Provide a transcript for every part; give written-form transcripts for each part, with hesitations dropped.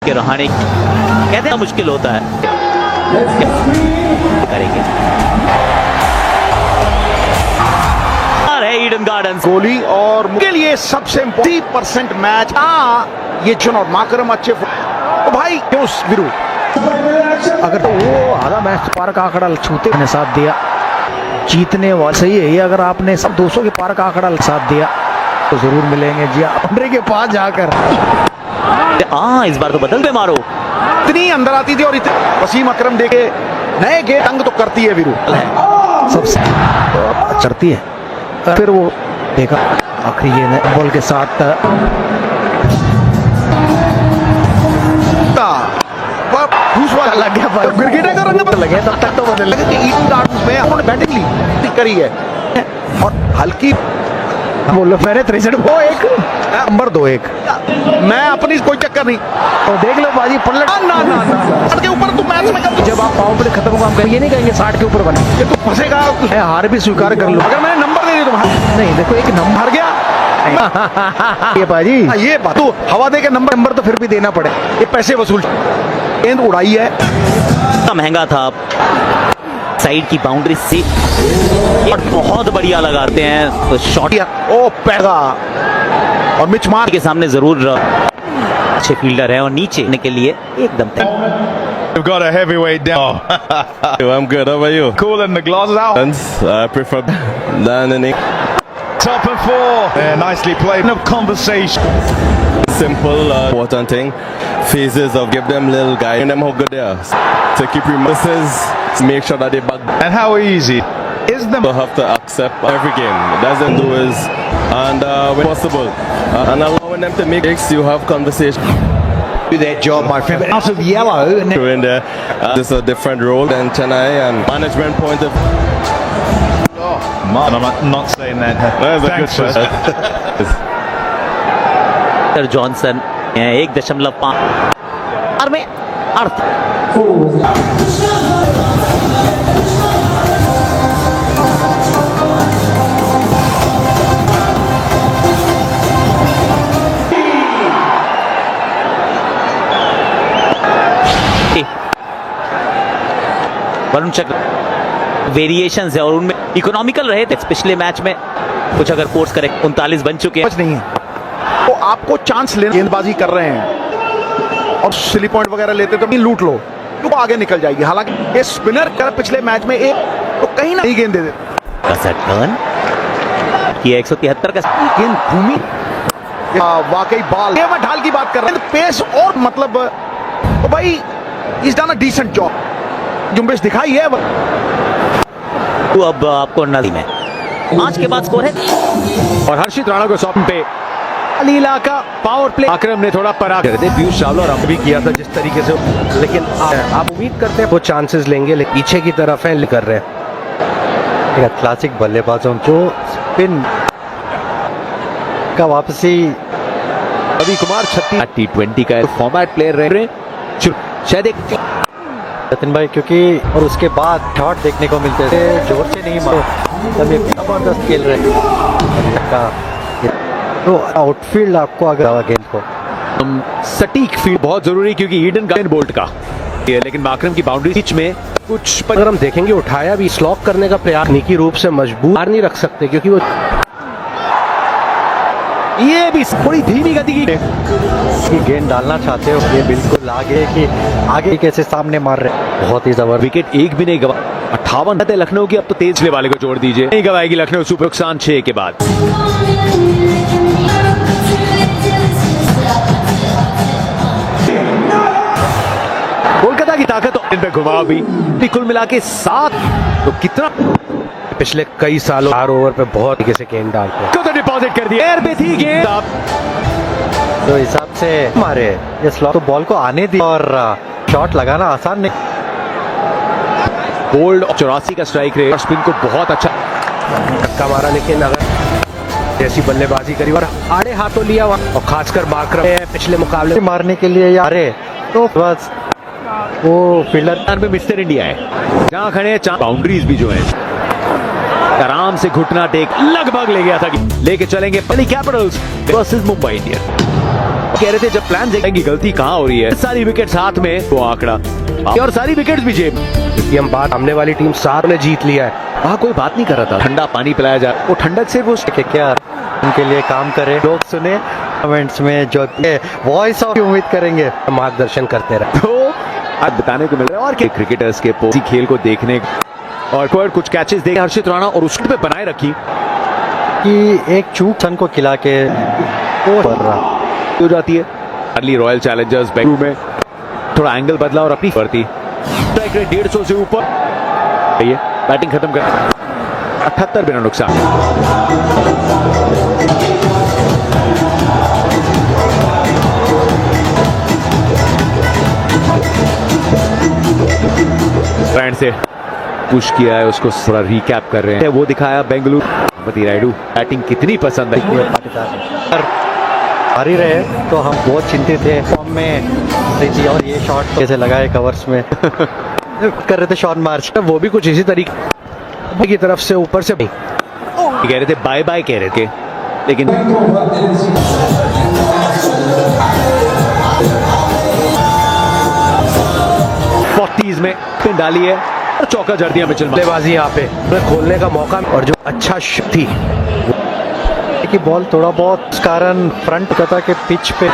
के रहाणे कहते हैं मुश्किल होता है करेंगे ईडन गार्डन्स कोहली और के लिए सबसे 30% मैच ये चुनाव माकरम अच्छे तो भाई क्यों विरू अगर वो आधा मैच पार का आंकड़ा छूते ने साथ दिया जीतने वाले सही है। अगर आपने सब 200 के पार का आंकड़ा साथ दिया तो जरूर मिलेंगे जी बाउंड्री के पास जाकर। इस बार तो बदल पे मारो इतनी अंदर आती थी और इतनी वसीम अकरम देखे नए गेट तंग तो करती है विरू सबसे चढ़ती है। फिर वो देखा आखिरी ये बॉल के साथ लग गया क्रिकेटर का रंग बदल गया। तब तक तो बदल लगे कि ईडन गार्डन्स में उन्होंने बैटिंग ली करी है और हल्की बोलो मैंने 63 वो एक नंबर 2-1 मैं अपनी कोई चक्कर नहीं तो देख लो बाजी पलट ना के ऊपर तू मैच में कर जब आप पावर प्ले खत्म काम करेंगे नहीं कहेंगे 60 के ऊपर बने ये तू फंसेगा मैं हार भी स्वीकार कर लूं अगर मैंने नंबर दे दिया तो नहीं देखो एक नंबर हार गया ये बाजी ये बात तू हवा दे के नंबर तो फिर भी देना पड़े ये पैसे वसूल गेंद उड़ाई है महंगा था साइड की बाउंड्री से और बहुत बढ़िया लगाते हैं तो शॉट ओ पैदा और मिच मार के सामने जरूर अच्छे फील्डर है और नीचे आने के लिए एकदम We've got a heavyweight down. I'm good. How about you? Cooling the glasses out. I prefer landing. Top and 4. Yeah, nicely played. No conversation. Simple, important thing. Phases of give them little guide and them how good they are. To keep remembers, make sure that they back. And how easy is them? You have to accept every game. Doesn't do is and when possible and allowing them to make breaks. You have conversation. Do their job, my friend. Out of yellow and Through in there. This is a different role than Chennai and management point of. And I'm not saying that. That's a Thanks, good sir. Johnson 1.5 में अर्थ वरुण चक्र variations है और उनमें economical रहे थे पिछले match में कुछ अगर कोर्स करे 39 बन चुके हैं नहीं है तो आपको चांस ले गेंदबाजी कर रहे हैं और स्ली पॉइंट वगैरह लेते तो लूट लो तो आगे निकल जाएगी। हालांकि ये स्पिनर कर पिछले मैच में एक तो कहीं ना गेंद दे देते टर्न किया 173 का गेंद भूमि वाकई बॉल ये मैं ढाल की बात कर रहा हूं पेस और मतलब तो भाई is done a decent job जुम्बेश दिखाई है तो अब आपको नदी में 5 के बाद स्कोर है और हर्षित राणा को शॉट पे लीला का पावर प्ले आक्रम ने थोड़ा पराग कर दिया। पीयूष चावला और भी किया था जिस तरीके से लेकिन आप उम्मीद करते हैं वो चांसेस लेंगे लेकिन पीछे की तरफ है कर रहे हैं क्लासिक बल्लेबाजों जो स्पिन का वापसी रवि कुमार T20 का फॉर्मेट प्लेयर रहे शायद एक जतिन भाई क्योंकि और उसके बाद शॉट देखने को मिलते थे जोर से नहीं मारो तब ये जबरदस्त खेल रहे तो आउटफील्ड आपको अगर गेंद को सटीक फील्ड बहुत जरूरी क्योंकि ईडन गार्डन बोल्ट का लेकिन माकरम की बाउंड्री पिच में कुछ अगर हम देखेंगे उठाया भी स्लॉक करने का प्रयास तकनीकी रूप से मजबूत नहीं रख सकते क्योंकि वो ये भी थोड़ी धीमी गति की गेंद डालना चाहते हो ये बिल्कुल आगे कैसे सामने मार रहे बहुत ही जबरदस्त विकेट एक भी नहीं गवा 58 है लखनऊ की अब तो तेज वाले को जोड़ दीजिए नहीं गवाएगी लखनऊ सुपर नुकसान 6 के बाद कोलकाता की ताकत तो इन पे घुमाव भी कुल मिला के 7 तो कितना पिछले कई सालों 4 ओवर पे बहुत तरीके से गेंद डालते तो डिपॉजिट कर दिया एयर पे थी गेंद तो हिसाब से मारे ये स्लॉट तो बॉल को आने दी और शॉट लगाना आसान नहीं बोल्ड 84 का स्ट्राइक रेट स्पिन को बहुत अच्छा धक्का मारा लेकिन अगर जैसी बल्लेबाजी करी और आड़े हाथों लिया वहां और खासकर माकरम पिछले मुकाबले मारने के लिए यारे तो बस वो फील्डर में मिस्टर इंडिया है जहां खड़े बाउंड्रीज भी जो है आराम से घुटना टेक लगभग ले गया था लेके चलेंगे Delhi Capitals versus Mumbai Indians. कह रहे थे जब प्लान देखेंगे गलती कहाँ हो रही है, सारी विकेट हाथ में वो आंकड़ा और सारी विकेट भी जेब। क्योंकि हम बात सामने वाली टीम सार ने जीत लिया है, वहाँ कोई बात नहीं कर रहा था। ठंडा पानी पिलाया जा, वो ठंडक से वो क्या उनके लिए काम करे, लोग सुने कमेंट्स में जो वॉइस ऑफ उम्मीद करेंगे, मार्गदर्शन करते रहे। तो आज बताने को मिल रहा है और क्रिकेटर्स के इसी खेल को देखने और कुछ कैचेस देखे हर्षित राणा और उस पे बनाए रखी कि एक चूक सन को खिला के हो जाती है। अर्ली रॉयल चैलेंजर्स बेंगलुरु में थोड़ा एंगल बदला और अपनी बढ़ती स्ट्राइक रेट 150 से ऊपर, बैटिंग खत्म कर 78 बिना नुकसान। फ्रेंड से पुश किया है, उसको थोड़ा रिकैप कर रहे हैं, वो दिखाया बेंगलुरु पति रायडू बैटिंग कितनी पसंद है। हार ही रहे तो हम बहुत चिंतित थे फॉर्म में और ये शॉट कैसे लगाए कवर्स में कर रहे थे शॉट मार्च, वो भी कुछ इसी तरीके की तरफ से ऊपर से कह रहे थे बाय बाय कह रहे थे, लेकिन में पिन डाली है और चौका जड़ दिया मिचेल। बल्लेबाजी यहाँ पे खोलने का मौका और जो अच्छा थी कि बॉल थोड़ा बहुत कारण फ्रंट कथा के पिच पे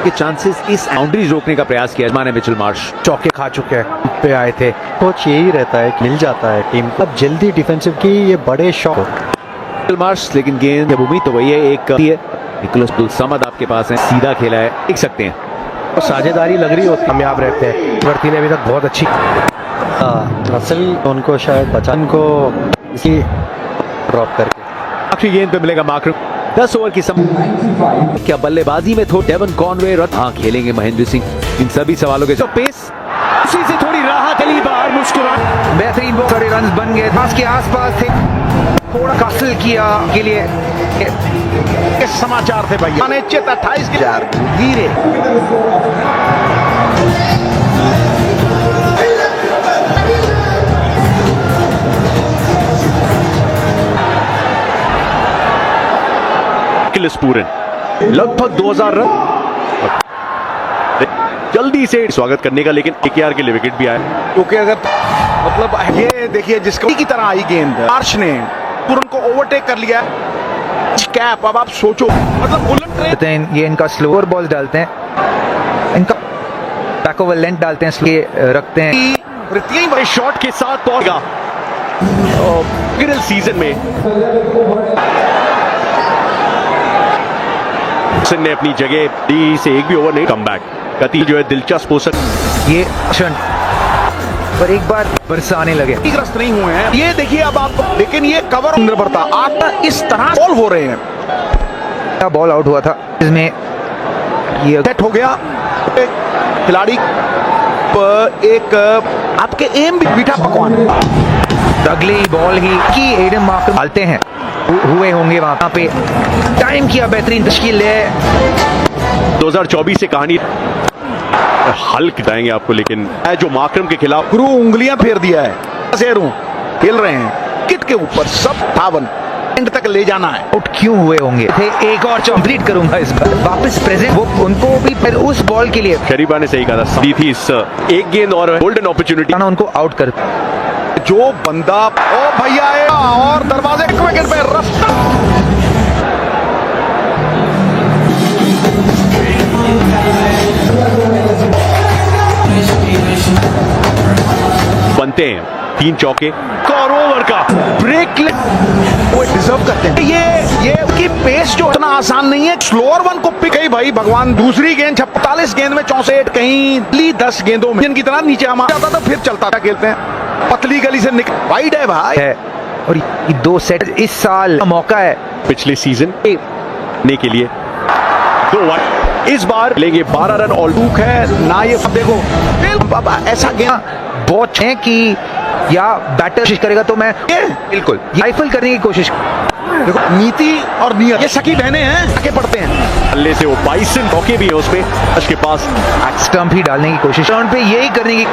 के चांसेस, इस बाउंड्रीज रोकने का प्रयास किया माने मिचेल मार्श चौके खा चुके हैं पे आए थे। कोच यही रहता है कि मिल जाता है टीम अब जल्दी डिफेंसिव की ये बड़े शॉट मिचेल मार्श, लेकिन गेंद जब उम्मीद तो वही है एक निकोलस समद आपके पास है, सीधा खेला है, देख सकते हैं और साझेदारी लग रही होती कामयाब रहते हैं। वर्ती ने अभी तक बहुत अच्छी असल उनको शायद बचान को इसी ड्रॉप करके आखिरी गेंद पे मिलेगा मार्करम। 10 ओवर की क्या बल्लेबाजी में थोड़ा डेवन कॉनवे हाँ खेलेंगे महेंद्र सिंह, इन सभी सवालों के जो पेस उसी से थोड़ी राहत अली बाहर मुस्कुराहट, बेहतरीन बहुत सारे रन बन गए, पास के आसपास थे, थोड़ा कासिल किया के लिए समाचार थे भैया, निश्चित 28 के धीरे पूरन लगभग 2000 रन जल्दी से स्वागत करने का, लेकिन केकेआर के लिए विकेट भी आया क्योंकि अगर मतलब ये देखिए जिसको की तरह आई गेंद मार्श ने पूरन को ओवरटेक कर लिया कैप। अब आप सोचो मतलब बुलेट ट्रेन ये इनका स्लोअर बॉल डालते हैं, इनका बैक ओवर लेंथ डालते हैं, स्लो रखते हैं बड़े शॉट के साथ पहुंचेगा सीजन में ने अपनी जगह दी से एक भी ओवर नहीं, कम बैक गति जो है दिलचस्प हो सकती ये क्षण पर एक बार बरसाने लगे, ग्रस्त नहीं हुए हैं ये देखिए अब आप, लेकिन ये कवर निर्भरता आप इस तरह बॉल हो रहे हैं। बॉल आउट हुआ था इसमें ये सेट हो गया खिलाड़ी एक आपके एम भी मीठा पकवान अगली बॉल की एडम मार्कर डालते हैं हुए होंगे वहां पे, टाइम किया बेहतरीन तश्कील है। 2024 से कहानी हल खिलाएंगे आपको, लेकिन जो मार्करम के खिलाफ गुरु उंगलियां फेर दिया है, खेल रहे हैं किट के ऊपर सब 58 एंड तक ले जाना है। आउट क्यों हुए होंगे थे, एक और कंप्लीट करूंगा इस बार वापस प्रेजेंट वो उनको भी उस बॉल के लिए शरीबा ने सही कहा था, थी इस एक गेंद और गोल्डन अपॉर्चुनिटी उनको आउट कर जो बंदा ओ भैया आएगा और दरवाजे विकेट पे रास्ता बनते हैं 3 चौके और ओवर का ब्रेक वो डिजर्व करते हैं। ये की पेस जो इतना आसान नहीं है, स्लोअर वन को पिक है भाई भगवान। दूसरी गेंद 45 गेंद में 64 कहीं 10 गेंदों में जिनकी तरह नीचे हमारा जाता था फिर चलता था, खेलते हैं पतली गली से निकल वाइड है भाई है। और ये 2 सेट इस साल मौका है पिछले सीजन ने के लिए 2 इस बार लेंगे 12 रन और लूक है ना। ये देखो ऐसा गेंद बहुत है कि या बैटर कोशिश करेगा तो मैं बिल्कुल राइफल करने की कोशिश। देखो नीति और नियत ये सकी बहने हैं, आगे पढ़ते हैं। अल्ले से वो 22 मौके भी है उसमें उसके पास, स्टंप ही डालने की कोशिश टर्न पे यही करने की,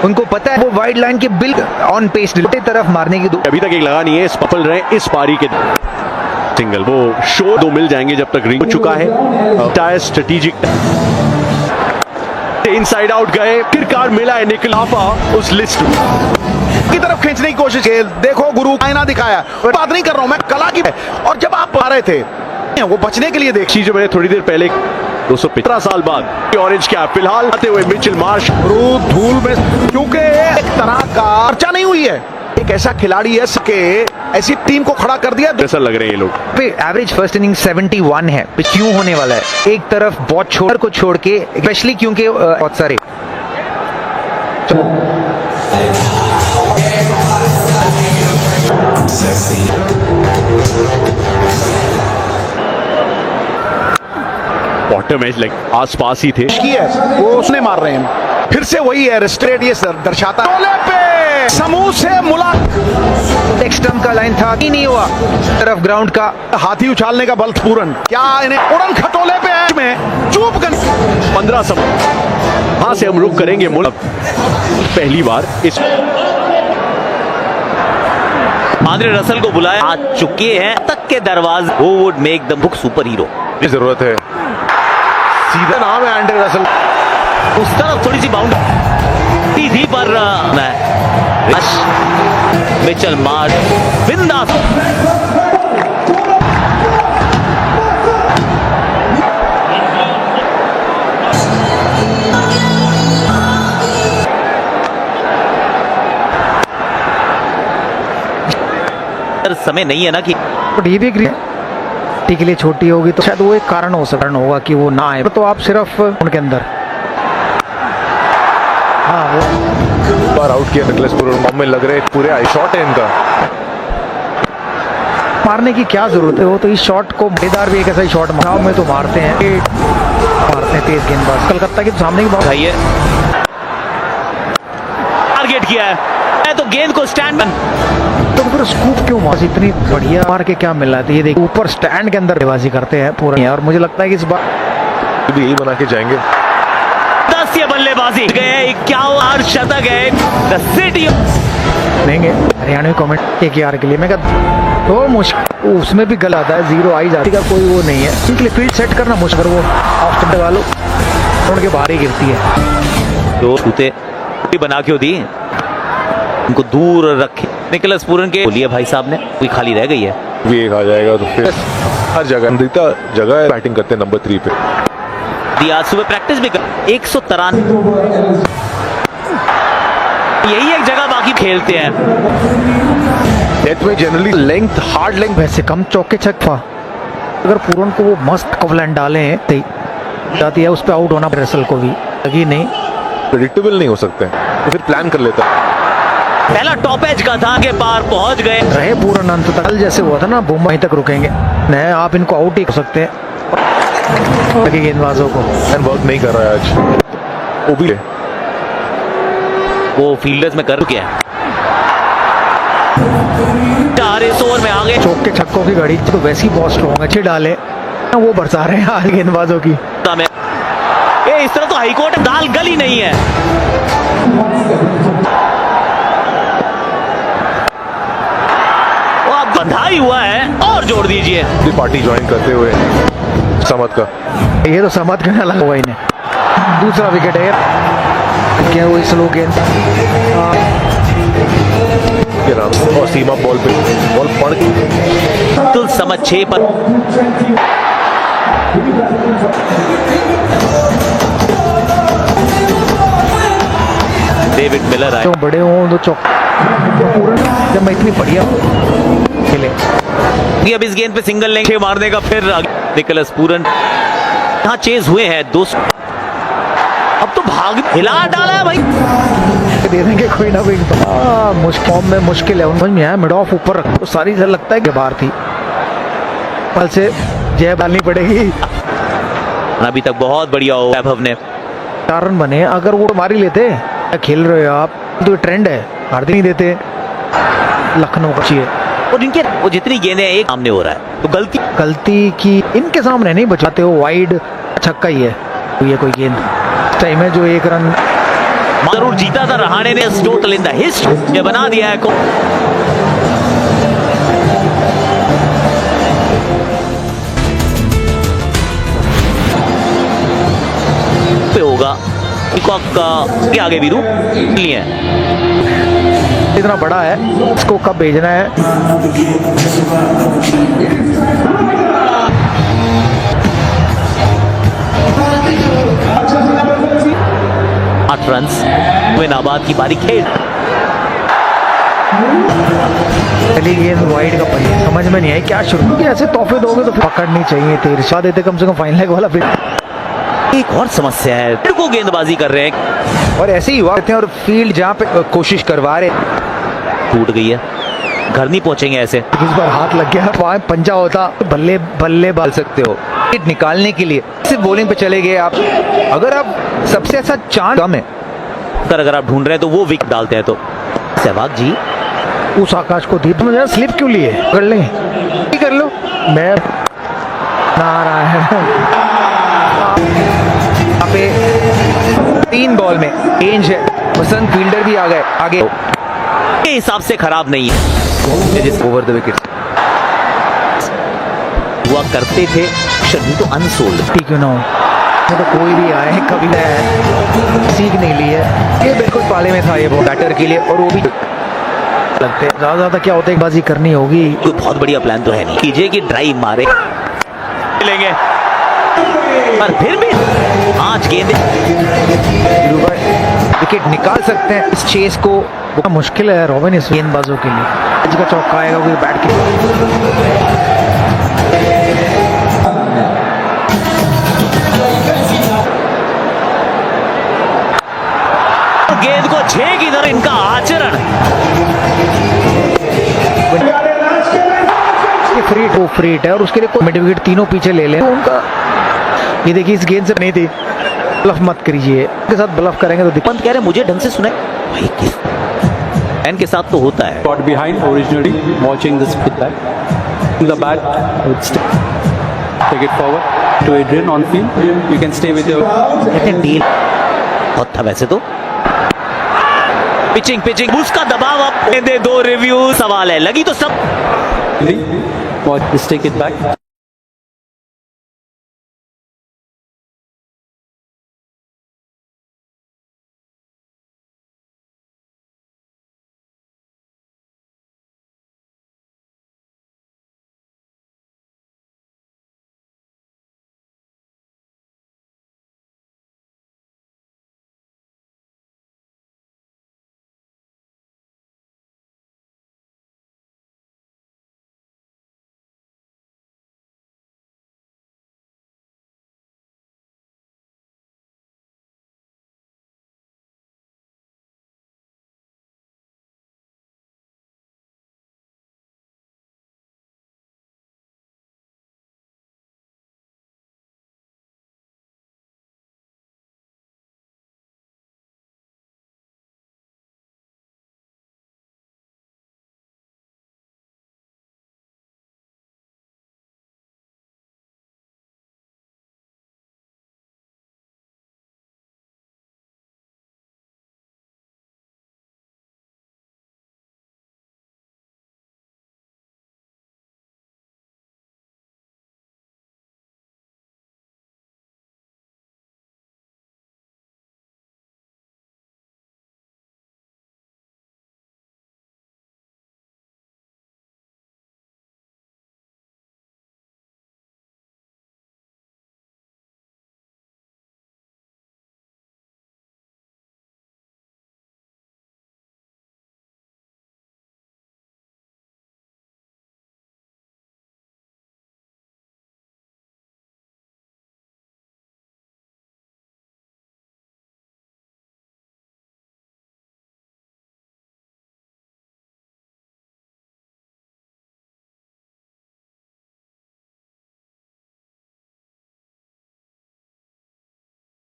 उनको पता है वो वाइड लाइन के बिल्कुल ऑन पेस तरफ मारने की। अभी तक एक लगा नहीं है, सफल रहे इस पारी के सिंगल वो शो 2 मिल जाएंगे जब तक रिंग हो चुका है। टायर स्ट्रेटेजिक इनसाइड आउट गए, किरकार मिला है निकलाफा उस लिस्ट की तरफ खींचने की कोशिश की। देखो गुरु आईना दिखाया, बात नहीं कर रहा हूं मैं कला की। और जब आप आ रहे थे वो बचने के लिए देखिए, जो मैंने थोड़ी देर पहले 215 साल बाद ऑरेंज कैप फिलहाल आते हुए मिचेल मार्श धूल में, क्योंकि एक तरह का चर्चा नहीं हुई है। एक ऐसा खिलाड़ी है कि ऐसी टीम को खड़ा कर दिया। ऐसा लग रहे हैं ये लोग। एवरेज फर्स्ट इनिंग 71 है, तो क्यों होने वाला है? एक तरफ बहुत छोड़ के, स्पेशली क्योंकि बहुत सारे बॉटम एज लाइक आसपास ही थे की है वो उसने मार रहे हैं। फिर से वही है रिस्ट्रेट, ये दर्शाता पे समूह से मुलाकात। नेक्स्ट टर्म का लाइन था, नहीं हुआ। तरफ ग्राउंड का हाथी उछालने का बल पूरन, क्या इन्हें उड़न खटोले पे है में चुप कर 15 सम। वहां से हम रुक करेंगे मुल्क पहली बार इस आंद्रे रसल को बुलाया आ चुके हैं तक के दरवाजे। वो would make the book super hero. जरूरत है, सीधा नाम है एंड्रे रसल। उस तरफ थोड़ी सी बाउंड्री थी पर मिचेल मार्श बिंदास। समय नहीं है ना कि ये भी के लिए छोटी होगी तो शायद वो एक कारण हो सकता होगा कि वो ना आए। तो आप सिर्फ उनके अंदर बार आउट किया निकलेस पुरन में लग रहे पूरे आई शॉट है इनका। मारने की क्या जरूरत है? वो तो इस शॉट को मजेदार भी एक ऐसा ही शॉट में तो मारते हैं तेज गेंदबाज। कलकत्ता के सामने की बात है, टारगेट किया है तो गेंद को स्टैंड तो फिर स्कूप क्यों मार? इतनी बढ़िया मार के क्या मिल रहा था? ये देखिए ऊपर स्टैंड के अंदर बाजी करते हैं पूरा। और मुझे लगता है कि इस बार भी यही बना के जाएंगे। 10 बल्लेबाजी गए, 51 शतक है। द सिटी देंगे हरियाणवी कमेंट KKR के लिए। मैं कहता तो मुश्किल, उसमें भी गल आता है, 0 आई जाती का कोई वो नहीं है। इसलिए फील्ड सेट करना मुश्किल, वो ऑफ स्टंप वालों उनके बाहर ही गिरती है। तो छूते बना क्यों दी? उनको दूर रखे। निकलस पूरन के बोलिए भाई साहब ने, कोई खाली रह गई है। भी एक आ जाएगा तो फिर हर जगह जगह है बैटिंग करते हैं नंबर 3 पे। दिया सुबह प्रैक्टिस भी कर 193 यही एक जगह बाकी खेलते हैं। डेथ में जनरली लेंथ हार्ड लेंथ वैसे कम चौके छक्का अगर पूरन को वो मस्त कवलैंड डाले हैं जाती है, उस पर आउट होना रसल को भी लगी नहीं। प्रेडिक्टेबल नहीं हो सकते हैं तो फिर प्लान कर लेता है। पहला टॉप एज का था के पार पहुंच गए रहे पूरन अंत तक। कल जैसे हुआ था ना, बुम्बई तक रुकेंगे नहीं, आप इनको आउट ही कर सकते हैं गेंदबाजों को। वर्क नहीं कर रहा है आज वो भी है। वो फील्डर्स में कर चुके हैं। 4 ओवर में आगे चौके छक्कों की घड़ी तो वैसे ही बहुत स्ट्रॉन्ग अच्छे डाले वो बरसा रहे हैं आज गेंदबाजों की। इस तरह तो हाईकोर्ट दाल गली नहीं है। वो अब बंधाई हुआ है और जोड़ दीजिए। पार्टी ज्वाइन करते हुए समत का ये तो समत का लगा हुआ इन्हें। दूसरा विकेट है क्या वो स्लो गेंद और सीमा बॉल पे बॉल पड़ तुल समझ 6 पर डेविड मिलर आए। तो बड़े हों तो चौक जब मैं इतनी बढ़िया खेले अब इस गेंद पे सिंगल लेंगे मारने का। फिर निकलस पूरन यहाँ चेज हुए हैं 200। अब तो भाग हिला डाला है भाई, दे देंगे कोई ना कोई। मुश्किल में मुश्किल है समझ में आया। मिड ऑफ ऊपर रख तो सारी से लगता है कि बाहर थी, पल से जय डालनी पड़ेगी। अभी तक बहुत बढ़िया हो वैभव ने। 4 रन बने, अगर वो मार ही लेते खेल रहे हो आप तो ट्रेंड है, हार नहीं देते लखनऊ को चाहिए। और इनके वो जितनी गेंदें एक सामने हो रहा है तो गलती की इनके सामने नहीं बचाते हो। वाइड छक्का ही है ये कोई गेंद टाइम है जो 1 रन जरूर जीता था रहाणे ने। टोटल इन द हिस्ट्री बना दिया है को। पे होगा पीकॉक का के आगे वीरू लिए इतना बड़ा है, इसको कब भेजना है? आठ रन नाबाद की बारी खेल पहली गेंद वाइड का पहिया, समझ में नहीं आई क्या शुरू किया। ऐसे तोहफे दोगे तो फिर पकड़नी चाहिए थी, इरशा देते कम से कम फाइनल लेग वाला। फिर एक और समस्या है, को गेंदबाजी कर रहे हैं और ऐसे ही हुआ और फील्ड जहाँ पे कोशिश करवा रहे, टूट गई है, घर नहीं पहुंचेंगे ऐसे। इस बार हाथ लग गया, वहाँ पंजा होता बल्ले बल्ले डाल सकते हो हिट निकालने के लिए। सिर्फ बॉलिंग पे चले गए आप, अगर आप सबसे अच्छा चांस कम है अगर आप ढूंढ रहे हैं तो वो विकेट डालते हैं। तो सहवाग जी उस आकाश को दी, तुम स्लिप क्यों लिए? कर लें, कर लो। मैं नारायण यहाँ पे 3 बॉल में रेंज है, वसंत फील्डर भी आ गए आगे, के हिसाब से खराब नहीं है। ओवर द विकेट हुआ करते थे, शनी तो अनसोल्ड। ठीक है ना, तो कोई भी आए कभी सीख नहीं ली है। ये बिल्कुल पाले में था ये बैटर के लिए, और वो भी लगते हैं ज्यादा क्या होता है, बाजी करनी होगी। कोई बहुत बढ़िया प्लान तो है नहीं, कीजिए कि ड्राइव मारे लेंगे, पर फिर भी 5 गेंद विकेट निकाल सकते हैं इस चेस को। मुश्किल है रोबिन इस गेंदबाजों के लिए। आज का चौका आएगा कोई बैट के, गेंद को 6 की तरह इनका आचरण। फ्रीट है और उसके लिए मिड विकेट तीनों पीछे ले लें उनका। ये देखिए इस गेंद से नहीं थी, ब्लफ मत करिए, के साथ ब्लफ करेंगे तो पंत कह रहे मुझे ढंग से सुने भाई, किस फैन के साथ तो होता है। Got behind originally, watching this split back. The bat, take it forward to Adrian on field. You can stay with your. कहते हैं डील बहुत था वैसे तो। पिचिंग उसका दबाव, अब दे 2 रिव्यू। सवाल है लगी तो सब Watch, just take it back.